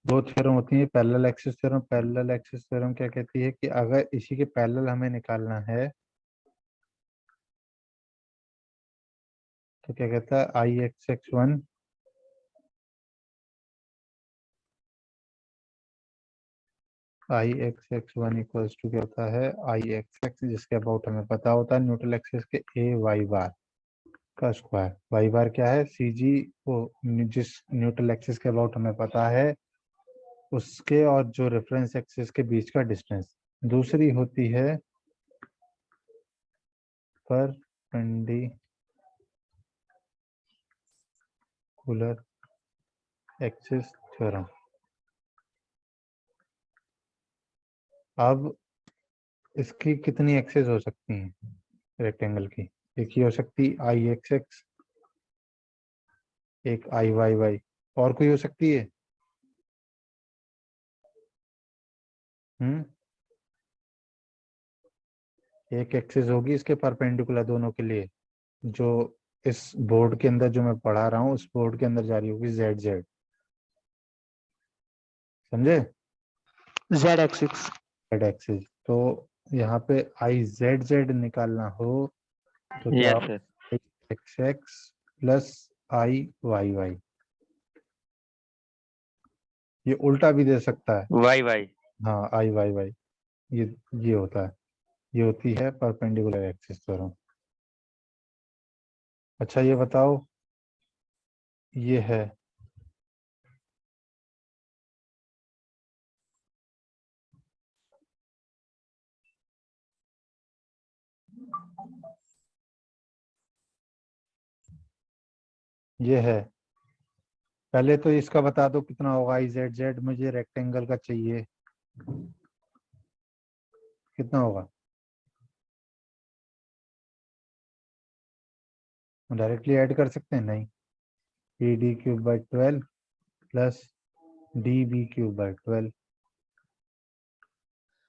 दो थ्योरम होती है, parallel axis theorem. Parallel axis theorem क्या कहती है कि अगर इसी के पैरेलल हमें निकालना है तो क्या कहता है, I(x(x)(1) I(x(x)(1) इक्वल्स टू क्या होता है, I(x(x), जिसके अबाउट हमें पता होता है न्यूट्रल एक्सिस के AY बार का स्क्वायर। वाई बार क्या है, CG, वो जिस न्यूट्रल एक्सिस के अबाउट हमें पता है उसके और जो रेफरेंस एक्सिस के बीच का डिस्टेंस। दूसरी होती है परपेंडिकुलर एक्सिस थ्योरम। अब इसकी कितनी एक्सिस हो सकती हैं रेक्टेंगल की? एक ही हो सकती I(x)(x), एक I(y)(y), और कोई हो सकती है? हम्म एक एक्सिस होगी इसके परपेंडिकुलर दोनों के लिए, जो इस बोर्ड के अंदर जो मैं पढ़ा रहा हूँ उस बोर्ड के अंदर जा रही होगी, जेड जेड। समझे? Z axis. Z axis. तो यहाँ पे I(z)(z) निकालना हो तो क्या, yes sir. I(x)(x) plus I(y)(y). ये उल्टा भी दे सकता है। Y Y. हाँ, I(y)(y), ये ये होता है, ये होती है परपेंडिकुलर एक्सिस थ्योरम। अच्छा ये बताओ, ये है ये है, पहले तो इसका बता दो कितना होगा I(z)(z), मुझे रेक्टेंगल का चाहिए, कितना होगा? डायरेक्टली ऐड कर सकते हैं? नहीं, PD³/12 प्लस DB³/12,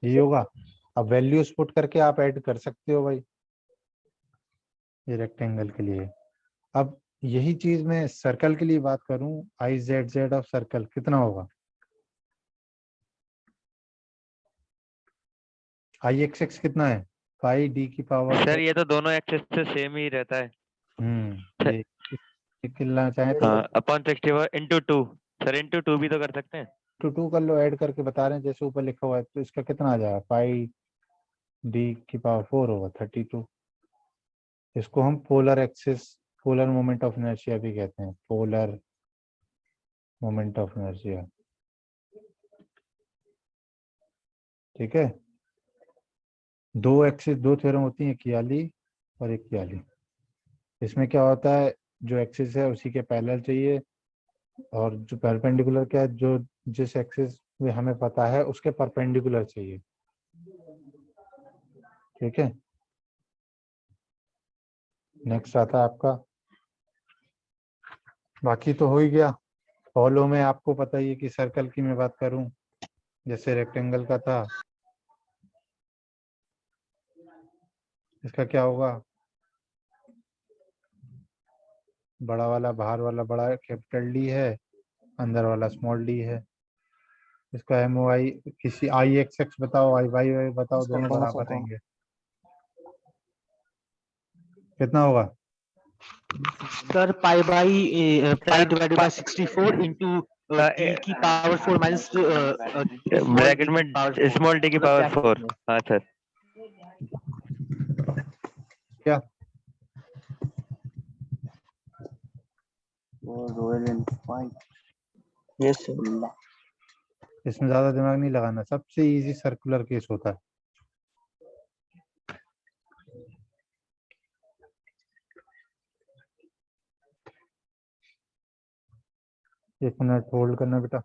ये होगा। अब वैल्यूज पुट करके आप ऐड कर सकते हो भाई, ये रेक्टेंगल के लिए। अब यही चीज मैं सर्कल के लिए बात करूं, I(z)(z) ऑफ सर्कल कितना होगा? I(x)(x) कितना है, पाई D⁴। सर ये तो दोनों एक्सेस से सेम ही रहता है। ये निकलना चाहे तो हाँ, अपॉन 64 इंटू 2। सर इंटू 2 भी तो कर सकते हैं। 2 कर लो, ऐड करके बता रहे हैं जैसे ऊपर लिखा हुआ है, तो इसका कितना आ जाएगा, पाई D⁴ होगा 32। इसको हम polar axis, polar moment of inertia भी कहते हैं, पोलर मोमेंट ऑफ इनर्शिया। ठीक है, दो एक्सिस, दो थ्योरम होती हैं, कियाली और एक कियाली। इसमें क्या होता है, जो एक्सिस है उसी के पैरेलल चाहिए, और जो परपेंडिकुलर क्या है, जो जिस एक्सिस में हमें पता है उसके परपेंडिकुलर चाहिए। ठीक है, नेक्स्ट आता है आपका, बाकी तो हो ही गया। फॉलो में आपको पता ही है कि सर्कल की मैं बात करूं, जैसे रेक्टेंगल का था, इसका क्या होगा, बड़ा वाला, बाहर वाला बड़ा कैपिटल D है, अंदर वाला स्मॉल d है। इसका MOI किसी I(x)(x) बताओ, I(y)(y) बताओ, दोनों बराबर रहेंगे, कितना होगा? Sir pi divided by 64 into D⁴ minus small bracket में D⁴ स्मॉल डी की पावर 4। हाँ सर। क्या यस इसमें ज्यादा दिमाग नहीं लगाना, सबसे इजी सर्कुलर केस होता है। एक मिनट होल्ड करना बेटा।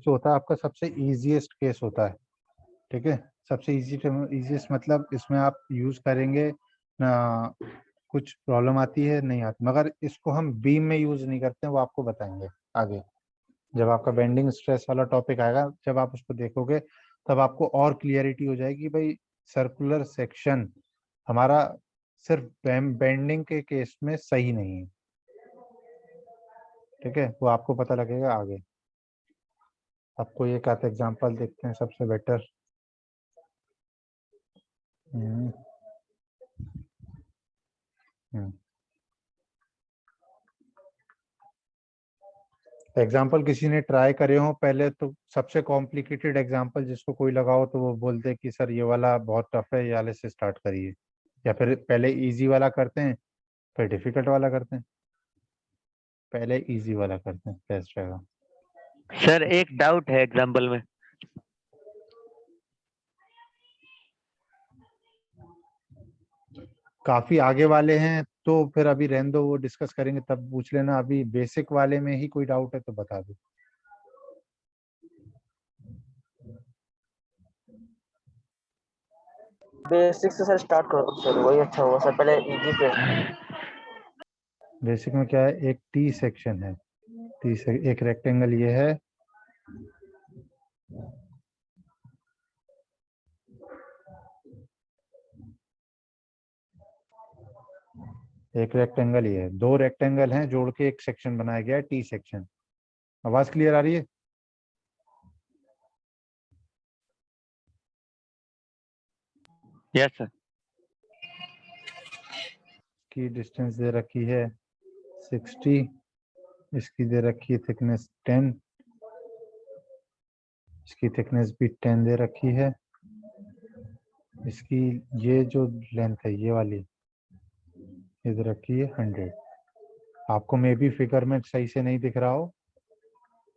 जो होता है आपका सबसे इजीएस्ट केस होता है, ठीक है। सबसे इजीएस्ट मतलब इसमें आप यूज करेंगे ना, कुछ प्रॉब्लम आती है नहीं आती, मगर इसको हम बीम में यूज नहीं करते हैं, वो आपको बताएंगे आगे जब आपका बेंडिंग स्ट्रेस वाला टॉपिक आएगा। जब आप उसको देखोगे तब आपको और क्लियरिटी हो जाएगी भाई सर्कुलर सेक्शन हमारा सिर्फ बेंडिंग के केस में सही नहीं है, ठीक है, वो आपको पता लगेगा आगे। आपको एक आध एग्जांपल देखते हैं सबसे बेटर। एग्जाम्पल किसी ने ट्राई करे हो पहले, तो सबसे कॉम्प्लिकेटेड एग्जाम्पल जिसको कोई लगाओ तो वो बोलते हैं कि सर ये वाला बहुत टफ है, ये वाले से स्टार्ट करिए, या फिर पहले इजी वाला करते हैं फिर डिफिकल्ट वाला करते हैं। पहले इजी वाला करते हैं, बेस्ट रहेगा। सर एक डाउट है एग्जाम्पल में। काफी आगे वाले हैं तो फिर अभी रहने दो, वो डिस्कस करेंगे तब पूछ लेना। अभी बेसिक वाले में ही कोई डाउट है तो बता दो। बेसिक से सर स्टार्ट करो सर, वही अच्छा होगा सर, पहले इजी पे। बेसिक में क्या है, एक टी सेक्शन है, एक रेक्टेंगल ये है, एक रेक्टेंगल ये है, दो रेक्टेंगल हैं जोड़ के एक सेक्शन बनाया गया है टी सेक्शन। आवाज क्लियर आ रही है? Yes sir. की डिस्टेंस दे रखी है 60, इसकी दे रखी है थिकनेस 10, इसकी थिकनेस भी 10 दे रखी है, इसकी ये जो लेंथ है ये वाली ये दे रखी है 100। आपको मे बी फिगर में सही से नहीं दिख रहा हो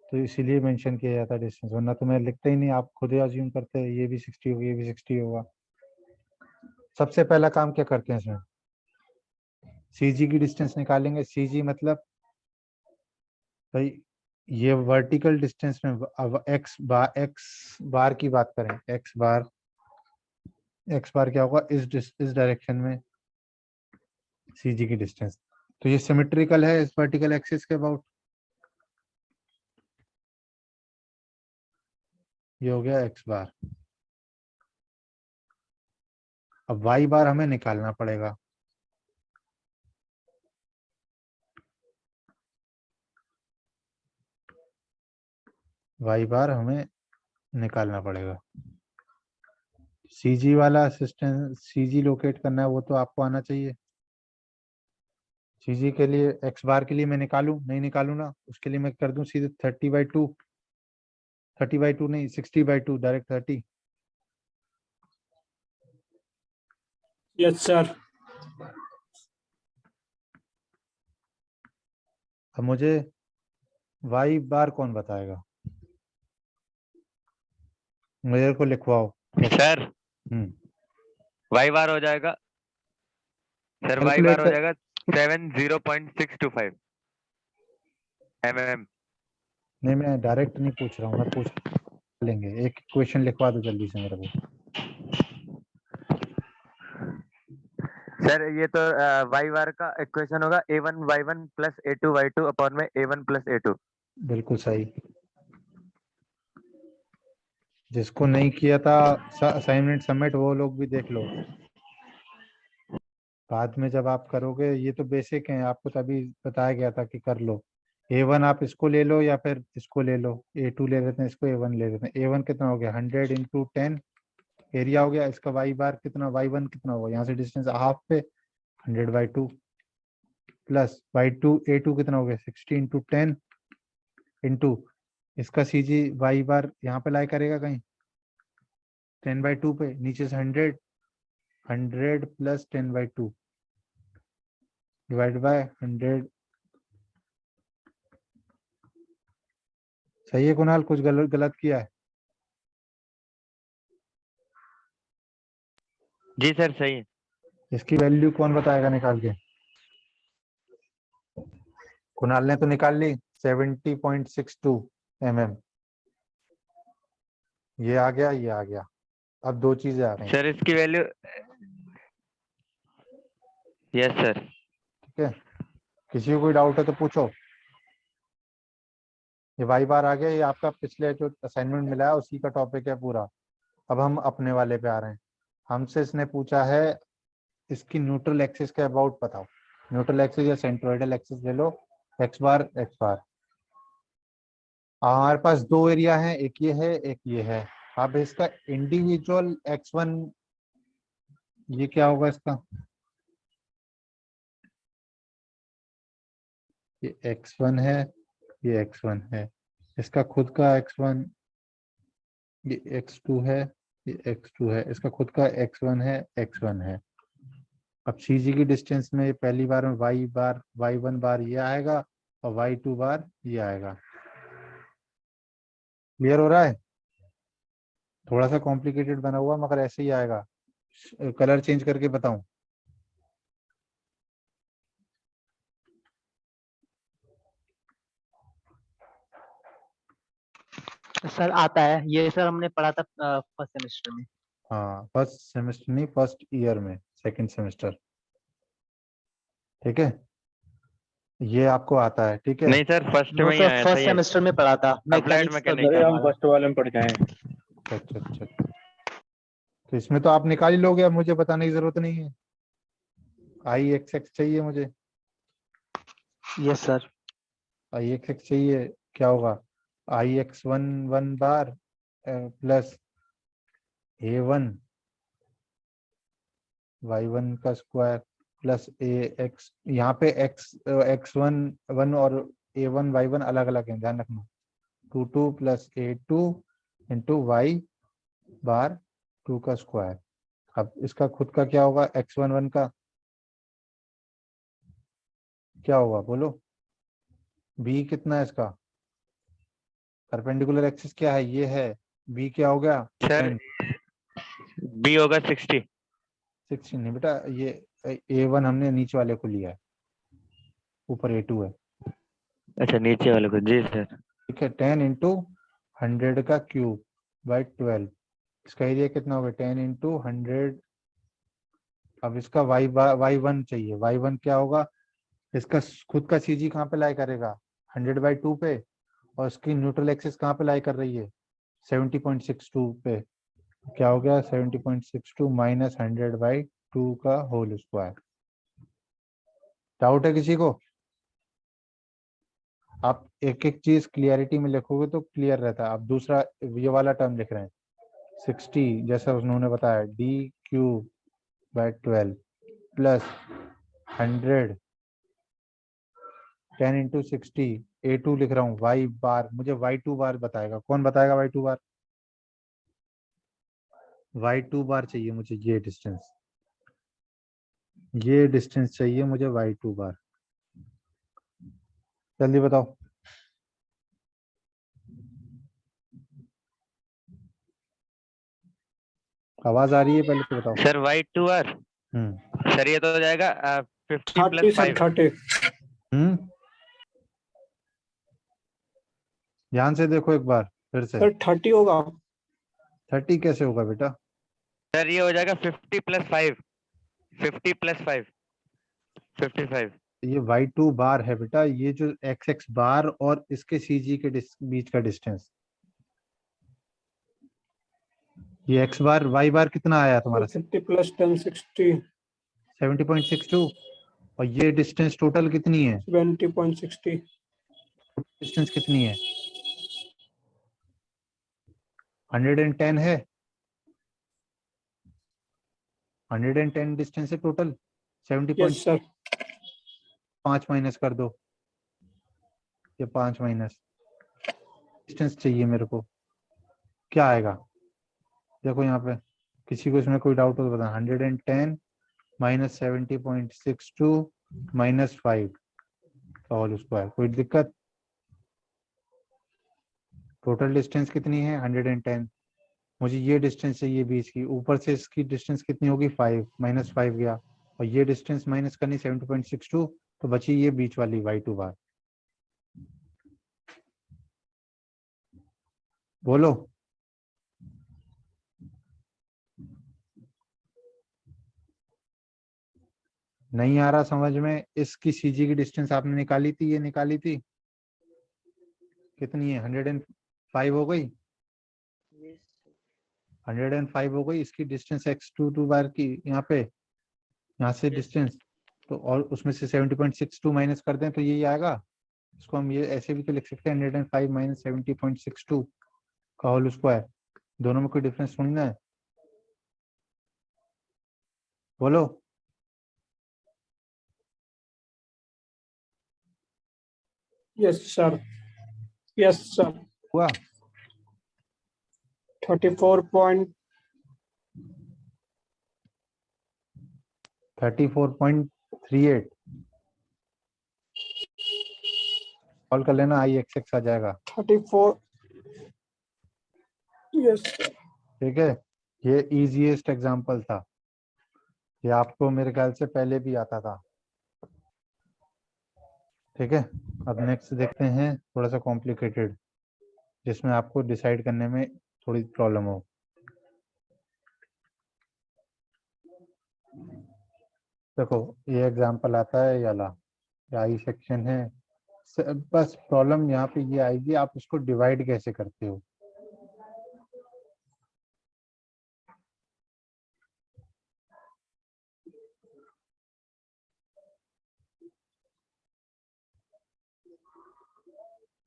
तो इसीलिए मेंशन किया जाता है डिस्टेंस, वरना तो मैं लिखता ही नहीं, आप खुद ही अज्यूम करते हैं ये भी 60 होगी, ये भी 60 होगा। सबसे पहला काम क्या करते हैं इसमें, सीजी की डिस्टेंस निकालेंगे। सीजी मतलब भाई ये वर्टिकल डिस्टेंस में, अब एक्स बार की बात करें, एक्स बार क्या होगा इस डायरेक्शन में सीजी की डिस्टेंस, तो ये सिमेट्रिकल है इस वर्टिकल एक्सिस के अबाउट, ये हो गया एक्स बार। अब वाई बार हमें निकालना पड़ेगा। वाई बार हमें निकालना पड़ेगा। सीजी वाला असिस्टेंट, सीजी लोकेट करना है वो तो आपको आना चाहिए। सीजी के लिए एक्स बार के लिए मैं निकालूं, नहीं निकालूं ना, उसके लिए मैं कर दूं सीधे 30/2, 30/2 नहीं 60/2, डायरेक्ट 30। Yes sir. अब मुझे वाई बार कौन बताएगा, मेरे को लिखवाओ। सर हम्म वाई बार हो जाएगा, सर वाई बार हो जाएगा 70.625 mm। नहीं मैं डायरेक्ट नहीं पूछ रहा हूँ, मैं पूछ लेंगे, एक क्वेश्चन लिखवा दो जल्दी से मेरे को। सर ये तो वाई बार का इक्वेशन होगा a1y1 प्लस a2y2 अपॉन में a1 प्लस a2। बिल्कुल सही। जिसको नहीं किया था असाइनमेंट सबमिट वो लोग भी देख लो, बाद में जब आप करोगे। ये तो बेसिक है, आपको तभी बताया गया था कि कर लो। A1 आप इसको ले लो या फिर इसको ले लो, A2 ले लेते हैं, इसको A1 ले लेते हैं। A1 कितना हो गया 100 × 10 एरिया हो गया। इसका वाई बार कितना, y1 कितना होगा, यहाँ से डिस्टेंस हाफ पे 100/2 प्लस y2 A2 कितना हो गया 60 × 10 इंटू इसका सीजी वाई बार यहाँ पे लाई करेगा कहीं 10/2 पे, नीचे से 100 प्लस 10/2 डिवाइड बाय 100। सही है कुणाल, कुछ गलत किया है? जी सर सही है। इसकी वैल्यू कौन बताएगा निकाल के? कुणाल ने तो निकाल ली 70.62 mm। ये आ गया, ये आ गया। अब दो चीजें आ गई। सर इसकी वैल्यू, यस सर। ठीक है, किसी को कोई डाउट है तो पूछो। ये वाई बार आ गया, ये आपका पिछले जो असाइनमेंट मिला है उसी का टॉपिक है पूरा। अब हम अपने वाले पे आ रहे हैं। हमसे इसने पूछा है इसकी न्यूट्रल एक्सिस के अबाउट बताओ। न्यूट्रल एक्सिस या सेंट्रोइडल एक्सिस ले लो, एक्स बार एक्स बार। हमारे पास दो एरिया है, एक ये है एक ये है। अब इसका इंडिविजुअल x1, ये क्या होगा इसका, ये x1 है, ये x1 है। इसका खुद का x1, ये x2 है, ये x2 है। इसका खुद का x1 है, x1 है। अब CG की डिस्टेंस में पहली बार में y बार y1 बार ये आएगा और y2 बार ये आएगा। क्लियर हो रहा है? थोड़ा सा कॉम्प्लिकेटेड बना हुआ मगर ऐसे ही आएगा। कलर चेंज करके बताऊं? सर आता है ये, सर हमने पढ़ा था फर्स्ट सेमेस्टर में। हाँ, फर्स्ट सेमेस्टर नहीं, फर्स्ट ईयर में, सेकंड सेमेस्टर। ठीक है, ये आपको आता है। ठीक है, नहीं सर, फर्स्ट वो में ही सर आया था फर्स्ट ये। सेमेस्टर में पढ़ा था, अप्लाइड मैकेनिक्स मैकेनिक्स। अरे हम हमारा। फर्स्ट वाले में पढ़ के आए हैं। अच्छा। तो इसमें तो आप निकाल ही लोगे, अब मुझे बताने की जरूरत नहीं है। आई एक्स एक्स चाहिए मुझे, यस सर। आई एक्स एक्स चाहिए। क्या होगा? आई x one one bar plus A1 y1 का स्क्वायर प्लस ax। यहाँ पे x1 और A1 y1 अलग अलग है, ध्यान रखना। 2 प्लस A2 इंटू y बार 2 का स्क्वायर। अब इसका खुद का क्या होगा? x1 का क्या होगा बोलो? b कितना है इसका? परपेंडिकुलर एक्सिस क्या है? ये है। b क्या हो गया? सर बी होगा 60। 16 नहीं बेटा, ये A1 हमने नीचे वाले को लिया है, ऊपर A2 है। अच्छा नीचे वाले को, जी सर। ठीक है, 10 इंटू 100 का क्यूब बाई 12। इसका एरिया कितना होगा? 10 इंटू 100। अब इसका y1 चाहिए। y1 क्या होगा? इसका खुद का CG कहाँ पे लाई करेगा? 100/2 पे। और इसकी न्यूट्रल एक्सिस कहाँ पे लाई कर रही है? 70.62 पे। क्या हो गया? 70.62 माइनस 100/2 का होल स्क्वायर। डाउट है किसी को? आप एक एक चीज क्लियरिटी में लिखोगे तो क्लियर रहता है। आप दूसरा ये वाला टर्म लिख रहे हैं 60, जैसा उन्होंने बताया, d³/12 प्लस 100 10 इंटू 60। A2 लिख रहा हूँ, y बार मुझे y2 बार बताएगा। कौन बताएगा y2 बार? y2 बार चाहिए मुझे, ये डिस्टेंस चाहिए मुझे y2 बार। जल्दी बताओ। आवाज आ रही है? पहले तो बताओ। सर y2r, सर ये तो हो जाएगा 50 30 प्लस सर 5। 30। ध्यान से देखो एक बार फिर से। सर 30 होगा। 30 कैसे होगा बेटा? सर ये हो जाएगा 50 प्लस 5, 50 प्लस 5, 55। ये y2 बार है बेटा, ये जो x बार और इसके CG के बीच का डिस्टेंस। ये x बार y बार कितना आया तुम्हारा? 50 प्लस 10 60 70.62। और ये डिस्टेंस टोटल कितनी है? 70.60। डिस्टेंस कितनी है? 110 है। 110 डिस्टेंस है टोटल। 70. Yes sir. 5 माइनस कर दो, ये 5 माइनस डिस्टेंस चाहिए मेरे को। क्या आएगा देखो यहाँ पे, किसी को इसमें कोई डाउट हो तो बता। 110 माइनस 70.62 माइनस 5 का होल स्क्वायर। कोई दिक्कत? टोटल डिस्टेंस कितनी है? 110। मुझे ये डिस्टेंस चाहिए बीच की। ऊपर से इसकी डिस्टेंस कितनी होगी? 5 माइनस 5 गया, और ये डिस्टेंस माइनस करनी 70.62, तो बची ये बीच वाली y2 बार। बोलो। नहीं आ रहा समझ में? इसकी सीजी की डिस्टेंस आपने निकाली थी, ये निकाली थी, कितनी है? 105 हो गई, 105 हो गई। इसकी डिस्टेंस x22 बार की यहाँ पे, यहाँ से डिस्टेंस, तो और उसमें से 70.62 माइनस कर दें तो यही आएगा। इसको हम ये ऐसे भी तो लिख सकते हैं 105 माइनस 70.62 का होल स्क्वायर। दोनों में कोई डिफरेंस थोड़ी ना है, बोलो। Yes sir, yes sir. हुआ 34.38। 34.38 कॉल कर लेना, आई एक्स एक्स आ जाएगा। 34। Yes sir. ठीक है, ये इजीएस्ट एग्जांपल था, ये आपको मेरे ख्याल से पहले भी आता था। ठीक है, अब नेक्स्ट देखते हैं थोड़ा सा कॉम्प्लिकेटेड, जिसमें आपको डिसाइड करने में थोड़ी प्रॉब्लम हो। देखो ये एग्जांपल आता है ये वाला, ये आई सेक्शन है। बस प्रॉब्लम यहाँ पे ये आएगी, आप उसको डिवाइड कैसे करते हो।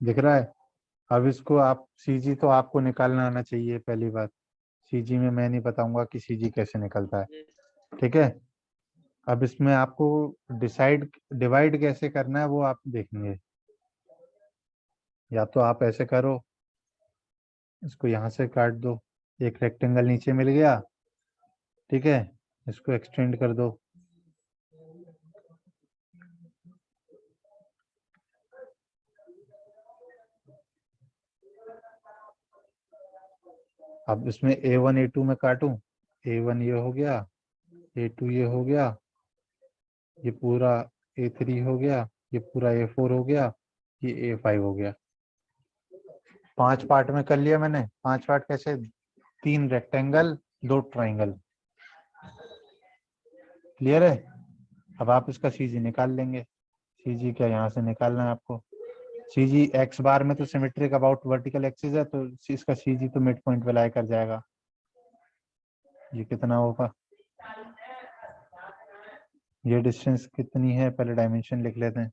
दिख रहा है? अब इसको आप सीजी तो आपको निकालना आना चाहिए पहली बात। सीजी में मैं नहीं बताऊंगा कि सीजी कैसे निकलता है। ठीक है, अब इसमें आपको डिवाइड कैसे करना है वो आप देखेंगे। या तो आप ऐसे करो, इसको यहाँ से काट दो, एक रेक्टेंगल नीचे मिल गया। ठीक है, इसको एक्सटेंड कर दो, अब इसमें A1 A2 में काटूं, A1 ये हो गया, A2 ये हो गया, ये पूरा A3 हो गया, ये पूरा A4 हो गया, ये A5 हो गया। 5 पार्ट में कर लिया मैंने। 5 पार्ट कैसे? 3 रेक्टेंगल 2 ट्राइंगल। क्लियर है? अब आप इसका सीजी निकाल लेंगे। सीजी क्या यहाँ से निकालना है आपको। सीजी एक्स बार में तो सिमेट्रिक अबाउट वर्टिकल एक्सिस है, तो इसका सीजी तो मिड पॉइंट पे लाई कर जाएगा। ये कितना होगा, ये डिस्टेंस कितनी है, पहले डायमेंशन लिख लेते हैं।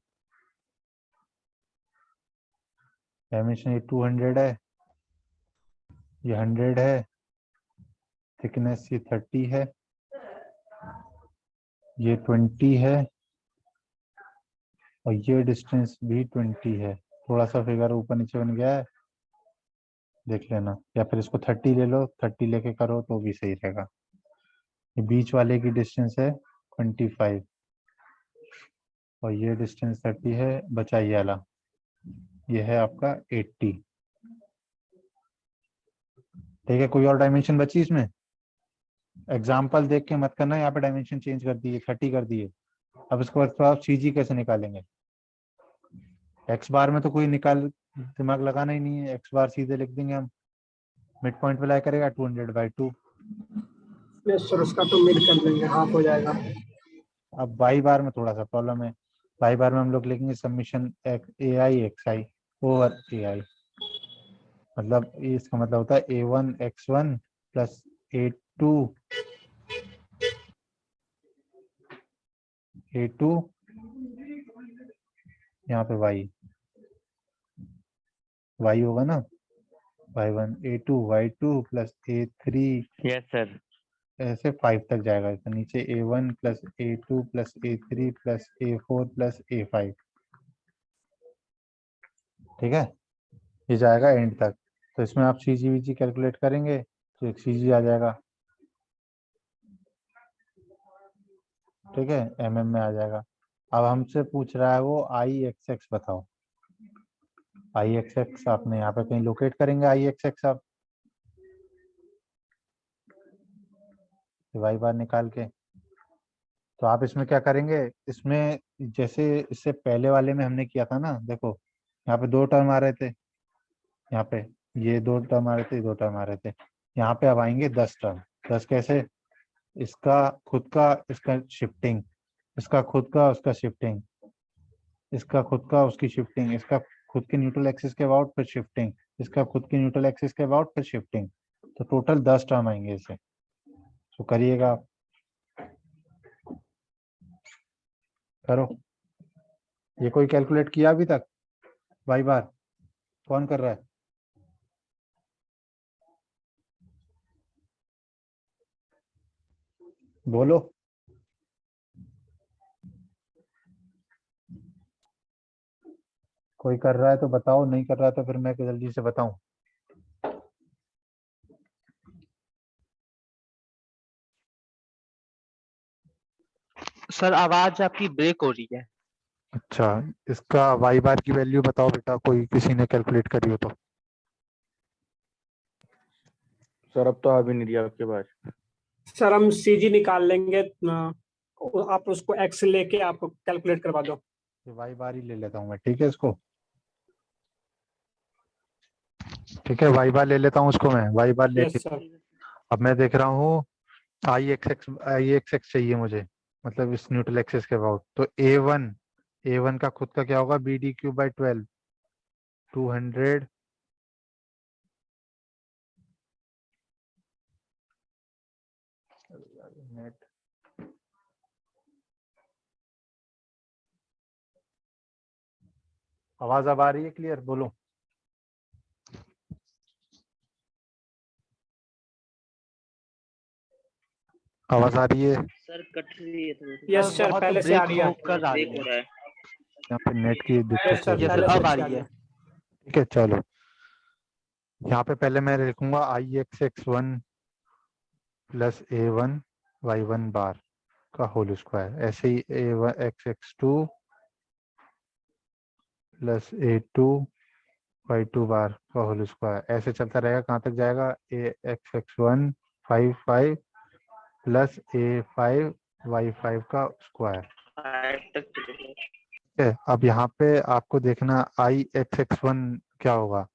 डायमेंशन ये 200 है, ये 100 है, थिकनेस ये 30 है, ये 20 है, और ये डिस्टेंस भी 20 है। थोड़ा सा फिगर ऊपर नीचे बन गया है, देख लेना, या फिर इसको 30 ले लो, 30 लेके करो तो भी सही रहेगा। ये बीच वाले की डिस्टेंस है 25, और ये डिस्टेंस 30 है, बचा ये वाला, ये है आपका 80। ठीक है, कोई और डायमेंशन बची इसमें? एग्जाम्पल देख के मत करना, यहाँ पे डायमेंशन चेंज कर दिए, 30 कर दिए। अब इसके बाद तो आप सीजी कैसे निकालेंगे। एक्स बार में तो कोई दिमाग लगाना ही नहीं है, एक्स बार सीधे लिख देंगे हम, मिड पॉइंट पे लाई करेगा 200/2। यस सर, उसका तो मिड कर देंगे, हाफ हो जाएगा। अब वाई बार में थोड़ा सा प्रॉब्लम है। वाई बार में हम लोग लिखेंगे summation a i x i over a i, मतलब इसका मतलब होता है A1 x1 प्लस A2 यहाँ पे y होगा ना, y1 A2 y2 plus A3, yes sir. ऐसे 5 तक जाएगा। तो नीचे A1 plus A2 plus A3 plus A4 plus A5। ठीक है, ये जाएगा एंड तक। तो इसमें आप CGVG कैलकुलेट करेंगे तो एक CG आ जाएगा। ठीक है, mm में आ जाएगा। अब हमसे पूछ रहा है वो IXX बताओ। IXX आपने यहाँ पे कहीं लोकेट करेंगे, IXX आप वाई बार निकाल के। तो आप इसमें क्या करेंगे, इसमें जैसे इससे पहले वाले में हमने किया था ना, देखो यहाँ पे 2 टर्म आ रहे थे, यहाँ पे ये 2 टर्म आ रहे थे, 2 टर्म आ रहे थे। यहाँ पे अब आएंगे 10 टर्म। 10 कैसे? इसका खुद का, इसका शिफ्टिंग, इसका खुद का उसका शिफ्टिंग, इसका खुद का उसकी शिफ्टिंग, इसका खुद के न्यूट्रल एक्सिस के अबाउट फिर शिफ्टिंग, इसका खुद के न्यूट्रल एक्सिस के अबाउट फिर शिफ्टिंग। तो टोटल 10 टर्म आएंगे इसे। तो करिएगा आप, करो। ये कोई कैलकुलेट किया अभी तक बाई बार? कौन कर रहा है? बोलो। कोई कर रहा है तो बताओ, नहीं कर रहा है तो फिर मैं जल्दी से बताऊं। सर आवाज आपकी ब्रेक हो रही है। अच्छा, इसका वाई बार की वैल्यू बताओ बेटा, कोई किसी ने कैलकुलेट करी हो तो। सर अब तो आ भी नहीं रही आपके पास। सर हम सीजी निकाल लेंगे, आप उसको एक्स लेके आप कैलकुलेट करवा दो। ये वाई बार ही ले लेता हूँ मैं, ठीक है इसको। ठीक है, वाई बार ले लेता हूँ उसको मैं, वाई बार लेके। Yes sir. अब मैं देख रहा हूँ आई एक्स चाहिए मुझे, मतलब इस न्यूट्रल एक्सिस के अबाउट। तो ए वन का खुद का क्या होगा, B D cube by 12, 200 net. आवाज अब आ रही है क्लियर? बोलो। आवाज आ रही है? सर कट रही है थोड़ी। यस सर, बहुत पहले से आ ब्रेक रही है। होकर आ रही ब्रेक हो है। रहा है। यहाँ पे नेट की यस दिक्कत हो सर, रही ये है। सर पहले से अब आ अच्छी आ रही रही है। है। ठीक है चलो, यहाँ पे पहले मैं लिखूंगा IX1 प्लस A1 Y1 बार का होल स्क्वायर, ऐसे ही A1XX2 प्लस A2 Y2 बार का होल स्क्वायर, ऐसे चलता रहेगा। कहाँ तक जाएगा? AXX1 5 प्लस A5 Y5 का स्क्वायर। 5 तक चलेगा। ठीक है, अब यहाँ पे आपको देखना IXX1 क्या होगा,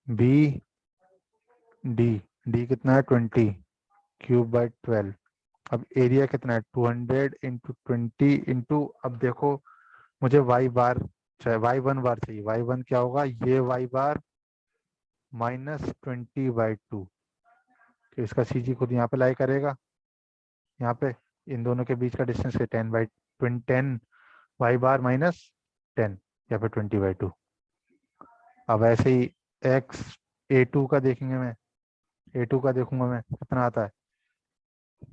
B डी कितना है 20 क्यूब बाई 12। अब एरिया कितना है 200 इंटू 20 इंटू, अब देखो मुझे वाई बार चाहिए, Y1 बार चाहिए। Y1 क्या होगा, ये वाई बार -20/2। तो इसका CG खुद यहाँ पे लाई करेगा, यहाँ पे इन दोनों के बीच का डिस्टेंस है 10 वाई बार -10 या फिर 20/2। अब ऐसे ही A2 का देखेंगे, मैं A2 का देखूंगा मैं कितना आता है,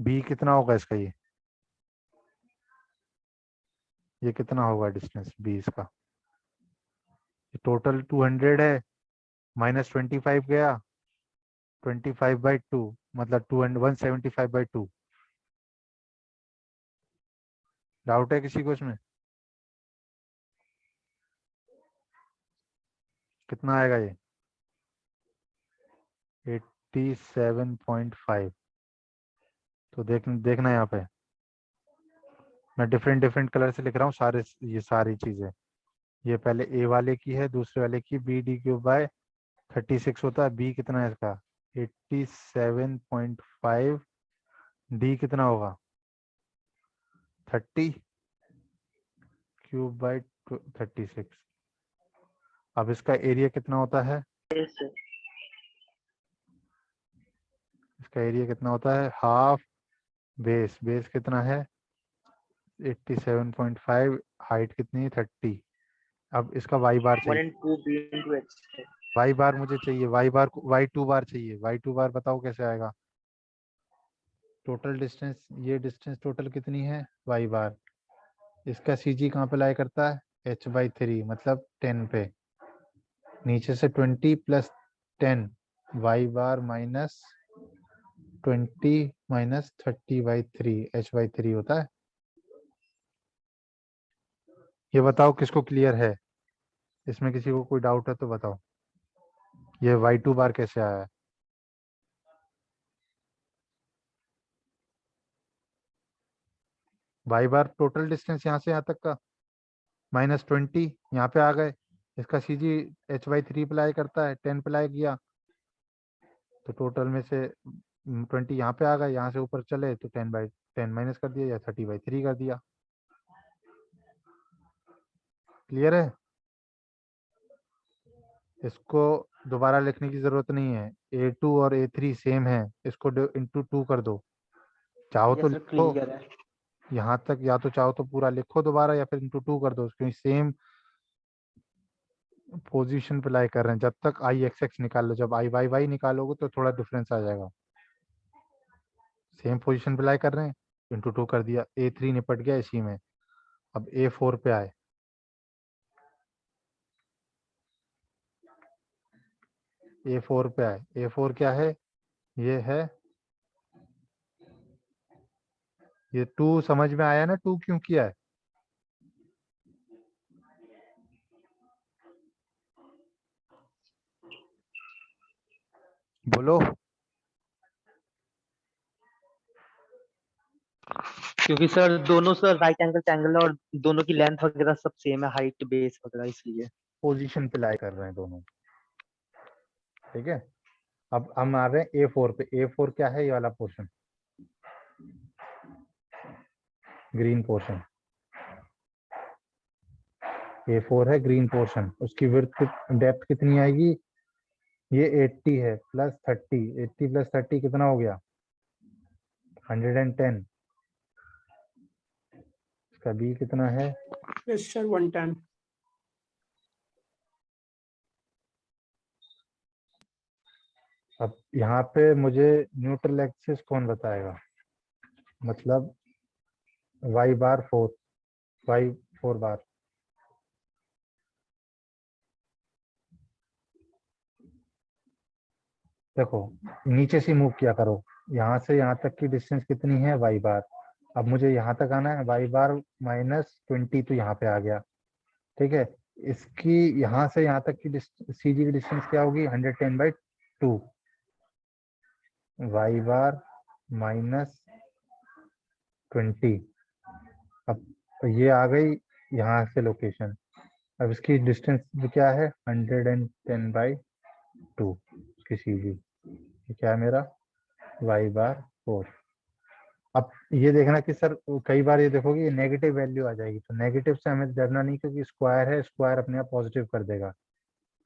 B कितना होगा इसका, ये कितना होगा डिस्टेंस B इसका, टोटल 200 है, -25 गया 25/2, मतलब 175/2। डाउट है किसी को इसमें? कितना आएगा ये? 87.5। तो देखना यहाँ पे मैं डिफरेंट डिफरेंट कलर से लिख रहा हूँ सारे, ये सारी चीजें। ये पहले ए वाले की है, दूसरे वाले की BD³/36 होता है। बी कितना है इसका 87.5, डी कितना होगा 30³/36। अब इसका एरिया कितना होता है, यस सर। इसका एरिया कितना होता है, हाफ बेस कितना है 87.5, हाइट कितनी है 30। अब इसका वाई बार 1 चाहिए, and 2 b into x है। वाई बार मुझे चाहिए, वाई टू बार चाहिए। वाई टू बार बताओ कैसे आएगा? टोटल डिस्टेंस, ये डिस्टेंस टोटल कितनी है वाई बार, इसका CG कहाँ पे लाई करता है h/3, मतलब 10 पे। नीचे से 20 + 10, वाई बार -20 - 30/3 h/3 होता है। ये बताओ किसको क्लियर है, इसमें किसी को कोई डाउट है तो बताओ, ये y2 बार कैसे आया है? वाई बार टोटल डिस्टेंस यहाँ से यहाँ तक का -20, यहाँ पे आ गए, इसका CG h/3 अप्लाई करता है, 10 अप्लाई किया तो टोटल में से 20 यहाँ पे आ गए, यहाँ से ऊपर चले तो 10/10 माइनस कर दिया या 30/3 कर दिया। क्लियर है? इसको दोबारा लिखने की जरूरत नहीं है, A2 और A3 सेम है, इसको इंटू 2 कर दो। चाहो तो यस सर लिखो क्लियर है। यहाँ तक, या तो चाहो तो पूरा लिखो दोबारा, या फिर इंटू 2 कर दो, क्योंकि सेम पोजीशन पे लाई कर रहे हैं। जब तक IXX निकाल लो, जब IYY निकालोगे तो थोड़ा डिफरेंस आ जाएगा। सेम पोजीशन पे लाई कर रहे हैं, इंटू 2 कर दिया, A3 निपट गया इसी में। अब A4 पे आए, A4 पे आए। A4 क्या है? ये है, ये 2 समझ में आया ना, 2 क्यों किया है? बोलो। क्योंकि सर दोनों सर राइट एंगल ट्रायंगल और दोनों की लेंथ वगैरह सब सेम है, हाइट बेस वगैरह, इसलिए। पोजीशन पे लाई कर रहे हैं दोनों, ठीक है। अब हम आ रहे हैं A4 पे। A4 क्या है? ये वाला पोर्शन, ग्रीन पोर्शन। A4 है ग्रीन पोर्शन, उसकी विड्थ डेप्थ कितनी आएगी? ये 80 है प्लस 30, 80 प्लस 30 कितना हो गया? 110। इसका B कितना है? Yes sir 110। अब यहाँ पे मुझे न्यूट्रल एक्सिस कौन बताएगा? मतलब y बार 4, y4 बार। देखो नीचे से मूव किया करो, यहाँ से यहाँ तक की डिस्टेंस कितनी है? y बार। अब मुझे यहाँ तक आना है, y बार -20 तो यहाँ पे आ गया, ठीक है। इसकी यहाँ से यहाँ तक की सीजी की डिस्टेंस क्या होगी? 110/2, y बार -20। अब ये आ गई यहाँ से लोकेशन। अब इसकी डिस्टेंस क्या है? 110/2 इसकी सीजी। ये क्या है मेरा? y बार 4। अब ये देखना कि सर कई बार ये देखोगे ये नेगेटिव वैल्यू आ जाएगी, तो नेगेटिव से हमें डरना नहीं, क्योंकि स्क्वायर है, स्क्वायर अपने आप पॉजिटिव कर देगा।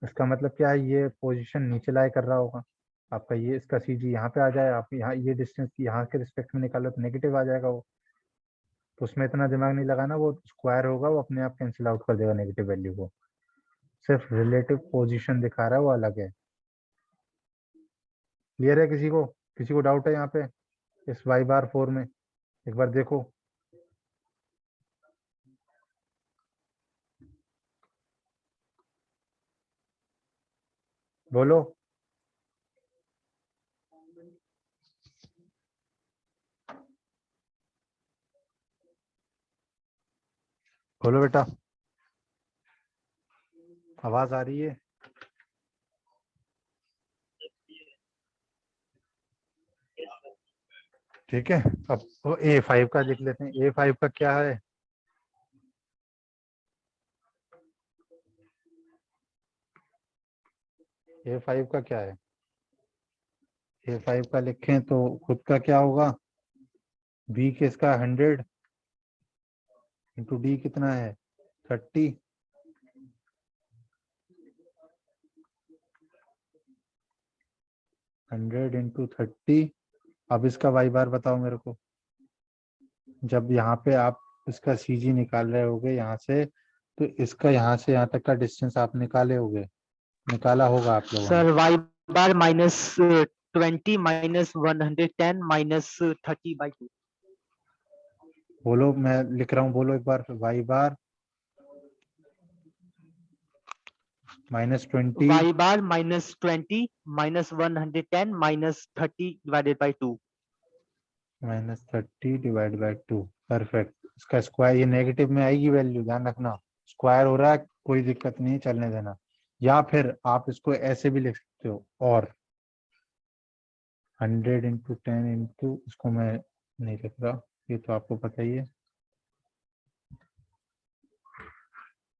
इसका मतलब क्या है? ये पोजीशन नीचे लाई कर रहा होगा आपका, ये इसका सीजी यहाँ पे आ जाए, आप यहाँ ये डिस्टेंस यहाँ के रिस्पेक्ट में निकालो तो नेगेटिव आ जाएगा वो। तो उसमें इतना दिमाग नहीं लगाना, वो स्क्वायर होगा, वो अपने आप कैंसिल आउट कर देगा नेगेटिव वैल्यू को। सिर्फ रिलेटिव पोजीशन दिखा रहा है, वो अलग है। क्लियर है? किसी को डाउट है यहाँ पे इस y बार 4 में? एक बार देखो। बोलो। बोलो बेटा, आवाज आ रही है? ठीक है। अब वो A5 का देख लेते हैं। A5 का क्या है? A5 का क्या है? A5 का लिखें तो खुद का क्या होगा? B के इसका 100 इंटू D कितना है? 30। 100 इंटू 30। अब इसका y बार बताओ मेरे को। जब यहाँ पे आप इसका CG निकाल रहे होगे यहाँ से, तो इसका यहाँ से यहाँ तक का डिस्टेंस आप निकाला होगा आप लोगों ने। सर y बार -20 -110 -30/2। बोलो, मैं लिख रहा हूँ, बोलो एक बार। y बार -20 y बार -20 -110 -30/2। -30/2। परफेक्ट। इसका स्क्वायर, ये नेगेटिव में आएगी वैल्यू, ध्यान रखना। स्क्वायर हो रहा है, कोई दिक्कत नहीं, चलने देना। या फिर आप इसको ऐसे भी लिख सकते हो, और 100 इंटू 10 इंटू, इसको मैं नहीं लिख रहा, ये तो आपको पता ही है।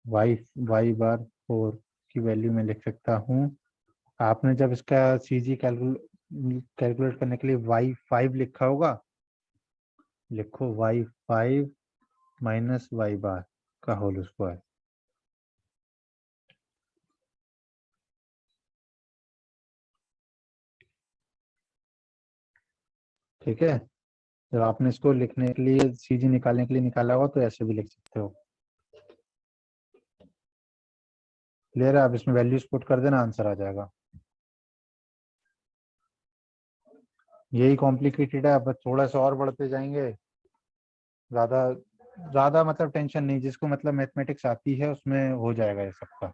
y बार 4 की वैल्यू मैं लिख सकता हूँ। आपने जब इसका CG कैलकुलेट करने के लिए y5 लिखा होगा, लिखो y5 - y बार का होल स्क्वायर। ठीक है, जब आपने इसको लिखने के लिए सीजी निकालने के लिए निकाला होगा तो ऐसे भी लिख सकते हो। क्लियर है? आप इसमें वैल्यूज पुट कर देना, आंसर आ जाएगा। यही कॉम्प्लिकेटेड है, अब थोड़ा सा और बढ़ते जाएंगे। ज्यादा ज्यादा मतलब टेंशन नहीं, जिसको मतलब मैथमेटिक्स आती है उसमें हो जाएगा ये सबका।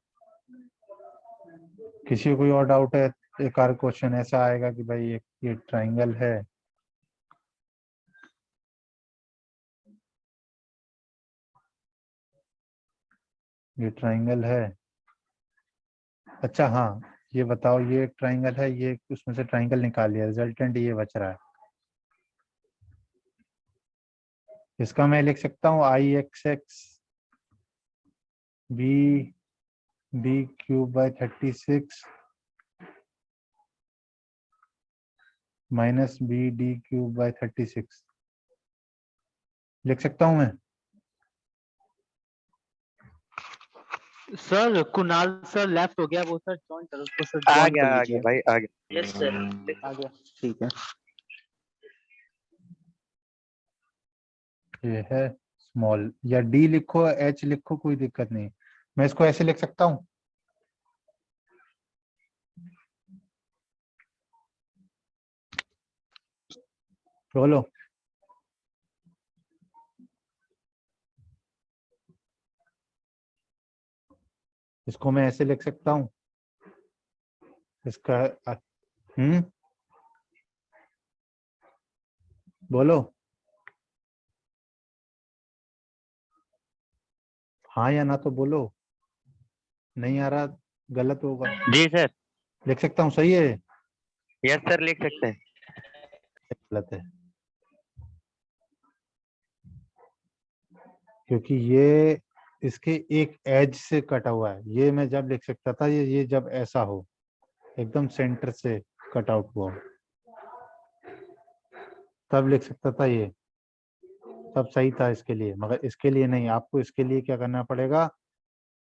किसी को कोई और डाउट है? एक आध क्वेश्चन ऐसा आएगा कि भाई ये ट्राइंगल है, ये ट्राइंगल है, अच्छा हाँ ये बताओ, ये ट्राइंगल है, ये उसमें से ट्राइंगल निकाल लिया, रिजल्टेंट ये बच रहा है। इसका मैं लिख सकता हूँ I x x b cube by 36 minus b D cube by 36 लिख सकता हूँ मैं? सर कुणाल सर लेफ्ट हो गया, वो सर ज्वाइन करो उसको, सर आ ज्वाइन गया कर आ लीजिए। गया भाई आ गया। Yes sir. आ गया, ठीक है। ये है स्मॉल, या डी लिखो एच लिखो, कोई दिक्कत नहीं। मैं इसको ऐसे लिख सकता हूँ, बोलो। इसको मैं ऐसे लिख सकता हूँ, इसका बोलो हाँ या ना तो बोलो, नहीं आ रहा गलत होगा। जी सर। लिख सकता हूँ, सही है? यस सर लिख सकते हैं। गलत है, क्योंकि ये इसके एक एज से कटा हुआ है। ये मैं जब लिख सकता था, ये जब ऐसा हो एकदम सेंटर से कट आउट हुआ हो, तब लिख सकता था ये, तब सही था इसके लिए। मगर इसके लिए नहीं, आपको इसके लिए क्या करना पड़ेगा,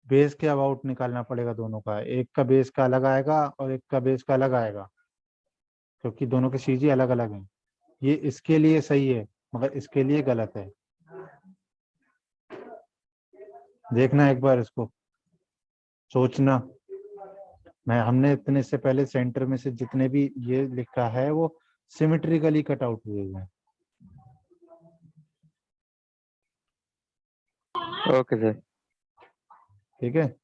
बेस के अबाउट निकालना पड़ेगा दोनों का। एक का बेस का अलग आएगा और एक का बेस का अलग आएगा, क्योंकि दोनों के सीजी अलग अलग हैं। ये इसके लिए सही है मगर इसके लिए गलत है। देखना एक बार इसको, सोचना। हमने इतने से पहले सेंटर में से जितने भी ये लिखा है वो सिमेट्रिकली कट आउट हुए हैं। Okay sir. ठीक है,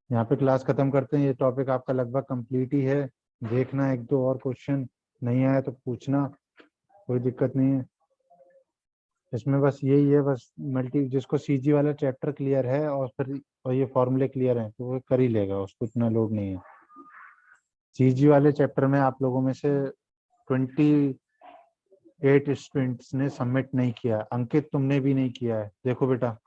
यहाँ पे क्लास खत्म करते हैं। ये टॉपिक आपका लगभग कंप्लीट ही है। देखना एक दो और क्वेश्चन, नहीं आया तो पूछना, कोई दिक्कत नहीं है इसमें। बस यही है, बस जिसको सीजी वाला चैप्टर क्लियर है और ये फॉर्मूले क्लियर हैं तो वो कर ही लेगा, उसको इतना लोड नहीं है। सीजी वाले चैप्टर में आप लोगों में से 28 स्टूडेंट्स ने सबमिट नहीं किया। अंकित तुमने भी नहीं किया है, देखो बेटा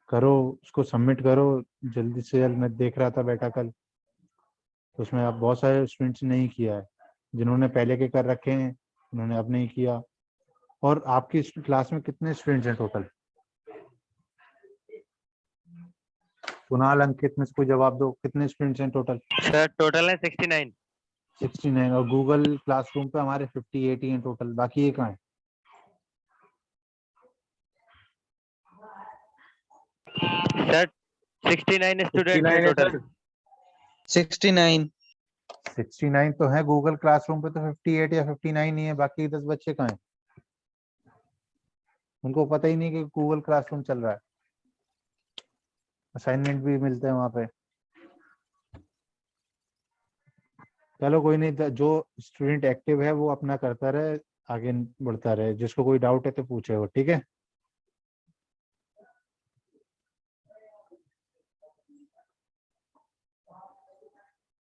करो, उसको सबमिट करो जल्दी से जल्द। मैं देख रहा था बेटा कल, तो उसमें आप बहुत सारे स्टूडेंट्स ने नहीं किया है। जिन्होंने पहले के कर रखे हैं उन्होंने अब नहीं किया। और आपकी क्लास में कितने स्टूडेंट्स हैं टोटल? कुणाल अंकित में से कोई जवाब दो, कितने स्टूडेंट्स हैं टोटल? सर टोटल है 69। 69। और गूगल क्लासरूम पे हमारे 58 ही हैं टोटल, बाकी ये कहाँ है? सर 69 स्टूडेंट है 69 है टोटल। सर। 69। 69 तो है, गूगल क्लासरूम पे तो 58 या 59 ही है, बाकी 10 बच्चे कहाँ हैं? उनको पता ही नहीं कि गूगल क्लासरूम चल रहा है, असाइनमेंट भी मिलते हैं वहां पे। चलो कोई नहीं, जो स्टूडेंट एक्टिव है वो अपना करता रहे, आगे बढ़ता रहे। जिसको कोई डाउट है तो पूछे वो, ठीक है।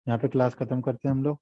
यहाँ पे क्लास खत्म करते हैं हम लोग।